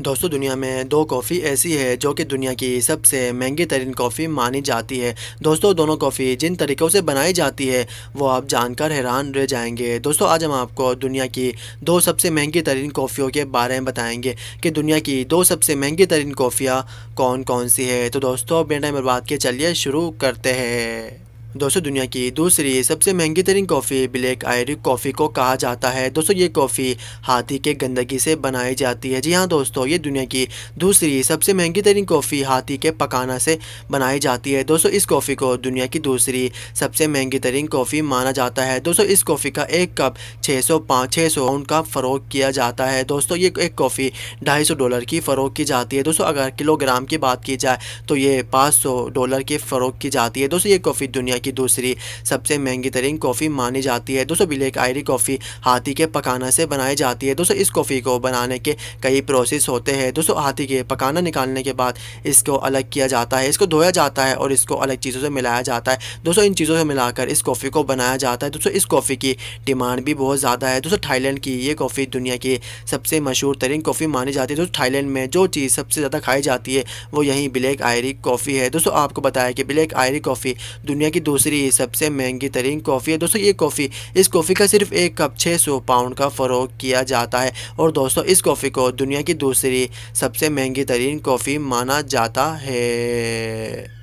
दोस्तों दुनिया में दो कॉफ़ी ऐसी है जो कि दुनिया की सबसे महंगी तरीन कॉफ़ी मानी जाती है। दोस्तों दोनों कॉफ़ी जिन तरीक़ों से बनाई जाती है वो आप जानकर हैरान रह जाएंगे। दोस्तों आज हम आपको दुनिया की दो सबसे महंगी तरीन कॉफ़ियों के बारे में बताएंगे कि दुनिया की दो सबसे महंगी तरीन कॉफ़ियाँ कौन कौन सी है। तो दोस्तों बिना टाइम बर्बाद के चलिए शुरू करते हैं। दोस्तों दुनिया की दूसरी सबसे महंगी तरीन कॉफ़ी ब्लैक आयरिश कॉफ़ी को कहा जाता है। दोस्तों ये कॉफ़ी हाथी के गंदगी से बनाई जाती है। जी हाँ दोस्तों, ये दुनिया की दूसरी सबसे महंगी तरीन कॉफ़ी हाथी के पकाना से बनाई जाती है। दोस्तों इस कॉफ़ी को दुनिया की दूसरी सबसे महंगी तरीन कॉफ़ी माना जाता है। दोस्तों इस कॉफ़ी का एक कप 600 पाउंड का फ़रोख्त किया जाता है। दोस्तों ये एक कॉफ़ी $250 की फ़रोख्त की जाती है। दोस्तों अगर किलोग्राम की बात की जाए तो ये $500 की फ़रोख्त की जाती है। दोस्तों ये कॉफ़ी दुनिया की दूसरी सबसे महंगी तरीन कॉफ़ी मानी जाती है। दोस्तों ब्लैक आयरिश कॉफ़ी हाथी के पकाना से बनाई जाती है। दोस्तों इस कॉफ़ी को बनाने के कई प्रोसेस होते हैं। दोस्तों हाथी के पकाना निकालने के बाद इसको अलग किया जाता है, इसको धोया जाता है और इसको अलग चीज़ों से मिलाया जाता है। दोस्तों इन चीज़ों से मिलाकर इस कॉफ़ी को बनाया जाता है। दोस्तों इस कॉफ़ी की डिमांड भी बहुत ज़्यादा है। दोस्तों थाईलैंड की ये कॉफ़ी दुनिया की सबसे मशहूर तरीन कॉफ़ी मानी जाती है। दोस्तों थाईलैंड में जो चीज़ सबसे ज़्यादा खाई जाती है वो यही ब्लैक आयरिश कॉफ़ी है। दोस्तों आपको बताया कि ब्लैक आयरिश कॉफ़ी दुनिया की दूसरी सबसे महंगी तरीन कॉफ़ी है। दोस्तों ये कॉफ़ी इस कॉफ़ी का सिर्फ एक कप 600 पाउंड का फ़रोख्त किया जाता है और दोस्तों इस कॉफ़ी को दुनिया की दूसरी सबसे महंगी तरीन कॉफ़ी माना जाता है।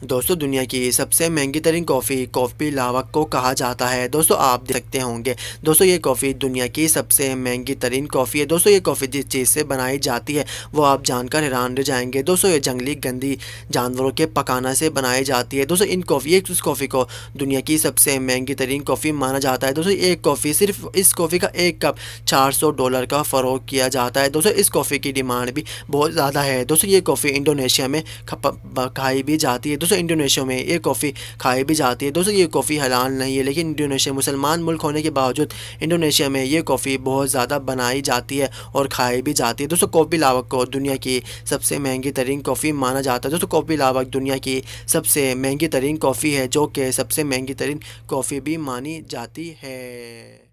दोस्तों दुनिया की सबसे महंगी तरीन कॉफ़ी कॉफ़ी लावक को कहा जाता है। दोस्तों आप देख सकते होंगे दोस्तों ये कॉफ़ी दुनिया की सबसे महंगी तरीन कॉफ़ी है। दोस्तों ये कॉफ़ी जिस चीज़ से बनाई जाती है वो आप जानकर हैरान रह जाएंगे। दोस्तों ये जंगली गंदी जानवरों के पकाना से बनाई जाती है। दोस्तों इस कॉफ़ी को दुनिया की सबसे महंगी तरीन कॉफ़ी माना जाता है। दोस्तों एक कॉफ़ी सिर्फ इस कॉफ़ी का एक कप $400 का फ़रोख्त किया जाता है। दोस्तों इस कॉफ़ी की डिमांड भी बहुत ज़्यादा है। दोस्तों ये कॉफ़ी इंडोनेशिया में खाई भी जाती है। दोस्तों इंडोनेशिया में ये कॉफ़ी खाई भी जाती है। दोस्तों ये कॉफ़ी हलाल नहीं है, लेकिन इंडोनेशिया मुसलमान मुल्क होने के बावजूद इंडोनेशिया में ये कॉफ़ी बहुत ज़्यादा बनाई जाती है और खाई भी जाती है। दोस्तों कॉफ़ी लावक को दुनिया की सबसे महंगी तरीन कॉफ़ी माना जाता है। दोस्तों कॉफ़ी लावक दुनिया की सबसे महंगी तरीन कॉफ़ी है जो कि सबसे महंगी तरीन कॉफ़ी भी मानी जाती है।